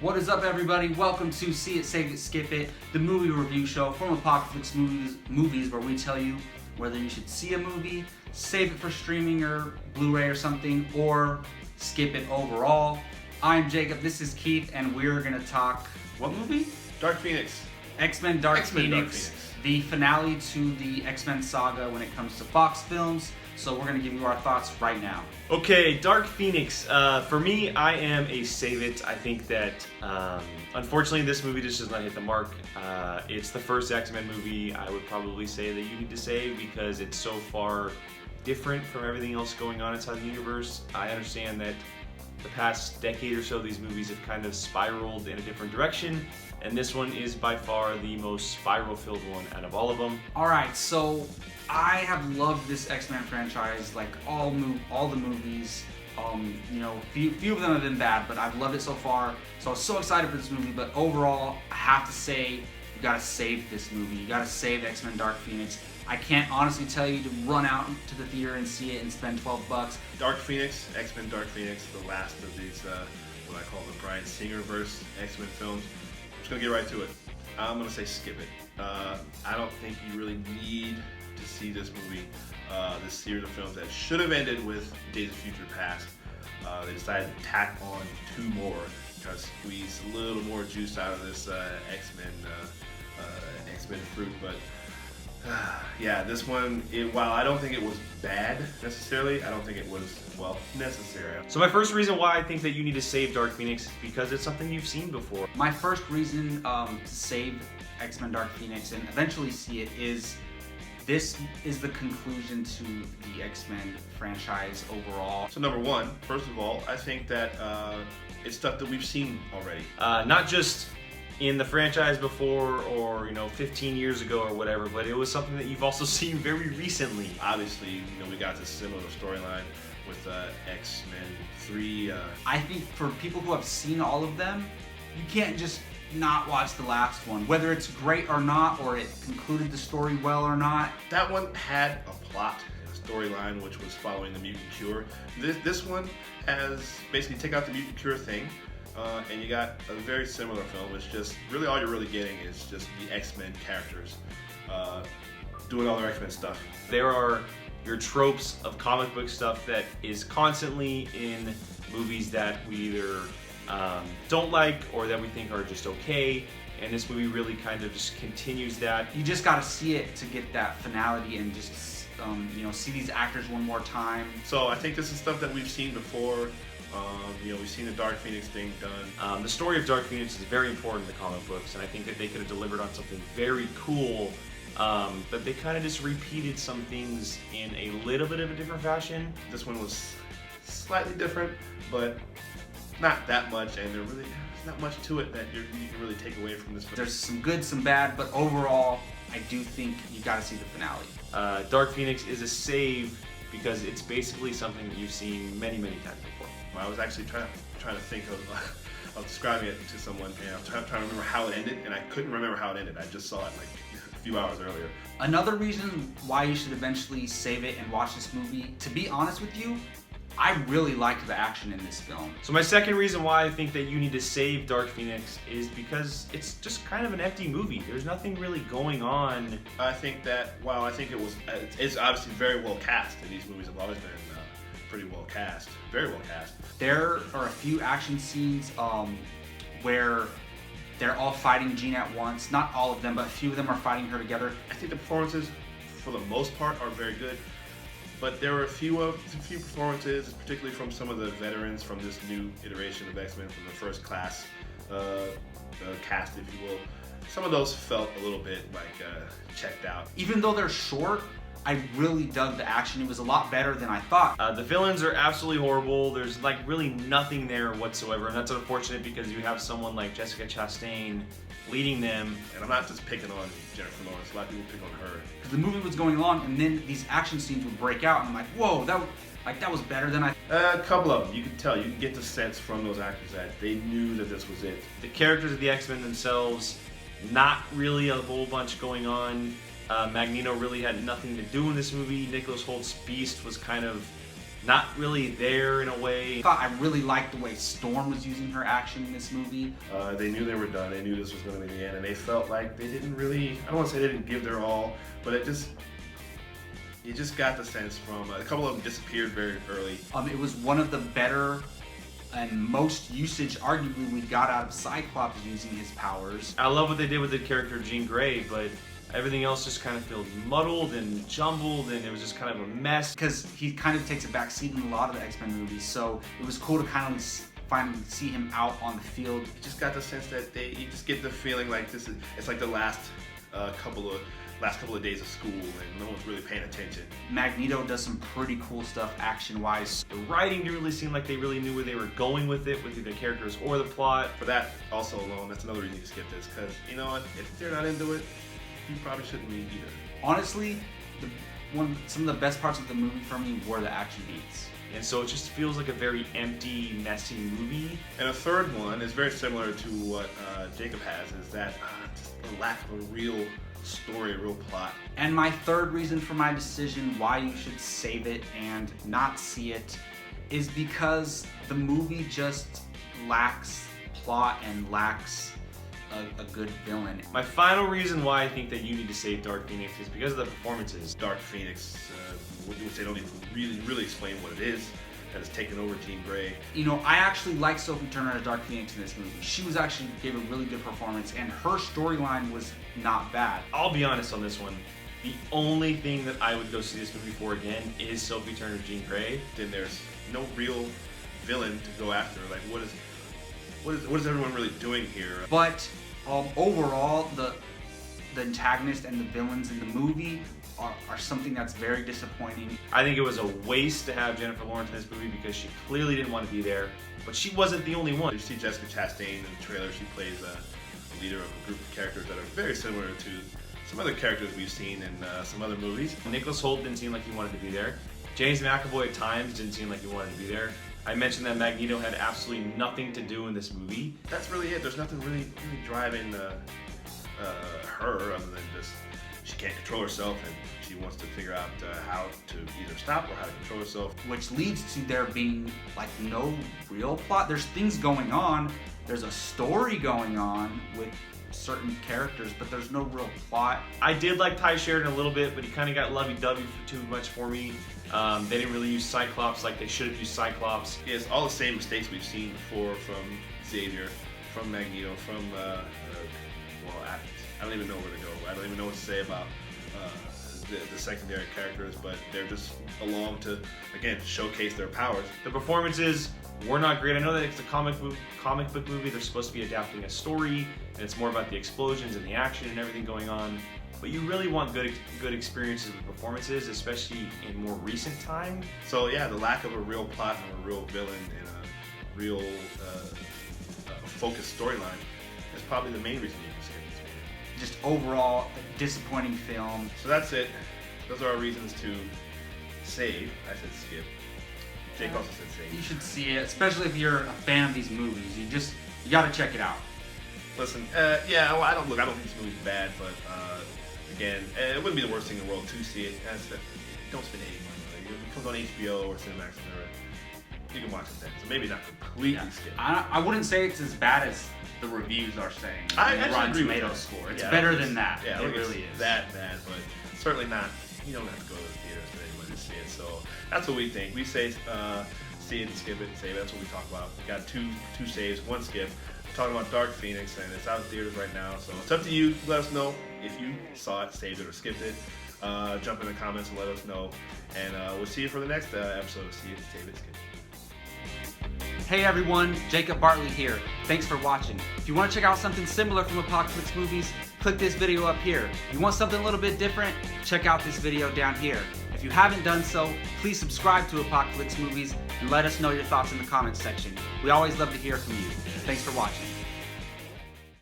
What is up, everybody? Welcome to See It, Save It, Skip It, the movie review show from Apocaflix movies where we tell you whether you should see a movie, save it for streaming or Blu-ray or something, or skip it overall. I'm Jacob, this is Keith, and we're going to talk, what movie? Dark Phoenix. X-Men Dark Phoenix, the finale to the X-Men saga when it comes to Fox films. So we're going to give you our thoughts right now. Okay, Dark Phoenix. For me, I am a save it. I think that, unfortunately, this movie just does not hit the mark. It's the first X-Men movie I would probably say that you need to save because it's so far different from everything else going on inside the universe. I understand that the past decade or so, these movies have kind of spiraled in a different direction, and this one is by far the most spiral-filled one out of all of them. Alright, so I have loved this X-Men franchise, like all the movies. Few of them have been bad, but I've loved it so far. So I was so excited for this movie, but overall, I have to say, you gotta save this movie. You gotta save X-Men Dark Phoenix. I can't honestly tell you to run out to the theater and see it and spend $12. Dark Phoenix, X-Men Dark Phoenix, the last of these, what I call the Bryan Singer-verse X-Men films. I'm just gonna get right to it. I'm gonna say skip it. I don't think you really need to see this movie, this series of films that should have ended with Days of Future Past. They decided to tack on 2 more, try to squeeze a little more juice out of this X-Men fruit, but yeah, this one, while I don't think it was bad necessarily, I don't think it was, necessary. So my first reason why I think that you need to save Dark Phoenix is because it's something you've seen before. My first reason to save X-Men Dark Phoenix and eventually see it is this is the conclusion to the X-Men franchise overall. So number one, first of all, I think that it's stuff that we've seen already. Not just in the franchise before or 15 years ago or whatever, but it was something that you've also seen very recently. Obviously, we got this similar storyline with X-Men 3. I think for people who have seen all of them, you can't just not watch the last one, whether it's great or not, or it concluded the story well or not. That one had a plot, a storyline, which was following the mutant cure. This one has basically take out the mutant cure thing, and you got a very similar film. It's just really all you're really getting is just the X-Men characters doing all their X-Men stuff. There are your tropes of comic book stuff that is constantly in movies that we either don't like or that we think are just okay, and this movie really kind of just continues that. You just gotta see it to get that finality and just see these actors one more time. So I think this is stuff that we've seen before. We've seen the Dark Phoenix thing done. The story of Dark Phoenix is very important in the comic books, and I think that they could have delivered on something very cool, but they kind of just repeated some things in a little bit of a different fashion. This one was slightly different, but not that much, and there's not much to it that you can really take away from this film. There's some good, some bad, but overall, I do think you gotta see the finale. Dark Phoenix is a save because it's basically something that you've seen many, many times before. Well, I was actually trying to think of describing it to someone, and I'm trying to remember how it ended, and I couldn't remember how it ended. I just saw it like a few hours earlier. Another reason why you should eventually save it and watch this movie, to be honest with you, I really liked the action in this film. So my second reason why I think that you need to save Dark Phoenix is because it's just kind of an empty movie. There's nothing really going on. I think that while I think it's obviously very well cast, and these movies have always been pretty well cast, very well cast. There are a few action scenes where they're all fighting Jean at once. Not all of them, but a few of them are fighting her together. I think the performances, for the most part, are very good. But there were a few performances, particularly from some of the veterans from this new iteration of X-Men, from the first class cast, if you will. Some of those felt a little bit like checked out. Even though they're short, I really dug the action. It was a lot better than I thought. The villains are absolutely horrible. There's like really nothing there whatsoever, and that's unfortunate because you have someone like Jessica Chastain leading them. And I'm not just picking on Jennifer Lawrence. A lot of people pick on her. Because the movie was going along, and then these action scenes would break out, and I'm like, whoa, that was better than I. A couple of them, you could tell, you can get the sense from those actors that they knew that this was it. The characters of the X-Men themselves, not really a whole bunch going on. Magneto really had nothing to do in this movie. Nicholas Holt's Beast was kind of not really there in a way. I really liked the way Storm was using her action in this movie. They knew they were done. They knew this was going to be the end, and they felt like they didn't really, I don't want to say they didn't give their all, but you just got the sense from, a couple of them disappeared very early. It was one of the better and most usage, arguably, we got out of Cyclops using his powers. I love what they did with the character of Jean Grey, but everything else just kind of feels muddled and jumbled, and it was just kind of a mess. Because he kind of takes a back seat in a lot of the X-Men movies, so it was cool to kind of finally see him out on the field. You just got the sense that you just get the feeling like it's like the last couple of days of school, and no one's really paying attention. Magneto does some pretty cool stuff action-wise. The writing didn't really seem like they really knew where they were going with it, with either the characters or the plot. For that also alone, that's another reason to skip this, because you know what, if they're not into it, you probably shouldn't be either. Honestly, some of the best parts of the movie for me were the action beats. And so it just feels like a very empty, messy movie. And a third one is very similar to what Jacob has, is that just the lack of a real story, a real plot. And my third reason for my decision why you should save it and not see it is because the movie just lacks plot and lacks a good villain. My final reason why I think that you need to save Dark Phoenix is because of the performances. Dark Phoenix, which they don't even really explain what it is, that has taken over Jean Grey. You know, I actually like Sophie Turner as Dark Phoenix in this movie. She gave a really good performance, and her storyline was not bad. I'll be honest on this one. The only thing that I would go see this movie for again is Sophie Turner, Jean Grey. Then there's no real villain to go after. Like, what is everyone really doing here? But overall, the antagonist and the villains in the movie are something that's very disappointing. I think it was a waste to have Jennifer Lawrence in this movie because she clearly didn't want to be there, but she wasn't the only one. You see Jessica Chastain in the trailer. She plays a leader of a group of characters that are very similar to some other characters we've seen in some other movies. Nicholas Hoult didn't seem like he wanted to be there. James McAvoy at times didn't seem like he wanted to be there. I mentioned that Magneto had absolutely nothing to do in this movie. That's really it. There's nothing really driving her other than just she can't control herself and she wants to figure out how to either stop or how to control herself. Which leads to there being like no real plot. There's things going on. There's a story going on with certain characters, but there's no real plot. I did like Ty Sheridan a little bit, but he kind of got lovey-dovey too much for me. They didn't really use Cyclops like they should have used Cyclops. It's all the same mistakes we've seen before from Xavier, from Magneto, from I don't even know where to go. I don't even know what to say about the secondary characters, but they're just along to, again, showcase their powers. The performances were not great. I know that it's a comic book movie. They're supposed to be adapting a story, and it's more about the explosions and the action and everything going on. But you really want good experiences with performances, especially in more recent time. So yeah, the lack of a real plot and a real villain and a real focused storyline is probably the main reason you can skip this movie. Just overall, a disappointing film. So that's it. Those are our reasons to save. I said skip. Jake also said save. You should see it, especially if you're a fan of these movies. You gotta check it out. Listen, yeah, well, I don't think this movie's bad, but again, it wouldn't be the worst thing in the world to see it. Don't spend any money. If it comes on HBO or Cinemax, you can watch it then. So maybe not completely skip. I wouldn't say it's as bad as the reviews are saying. I The actually Rotten agree with Tomatoes that. score. It's Yeah, better it's- than that. Yeah, it really is. that bad, but certainly not. You don't have to go to the theaters for anybody to see it. So that's what we think. We say see it and skip it and save it. That's what we talk about. We got two saves, one skip. We're talking about Dark Phoenix, and it's out in theaters right now. So it's up to you. Let us know if you saw it, saved it, or skipped it. Jump in the comments and let us know. And we'll see you for the next episode of See It, Save It, Skip It. Hey everyone, Jacob Bartley here. Thanks for watching. If you want to check out something similar from Apocaflix Movies, click this video up here. If you want something a little bit different, check out this video down here. If you haven't done so, please subscribe to Apocaflix Movies and let us know your thoughts in the comments section. We always love to hear from you. Thanks for watching.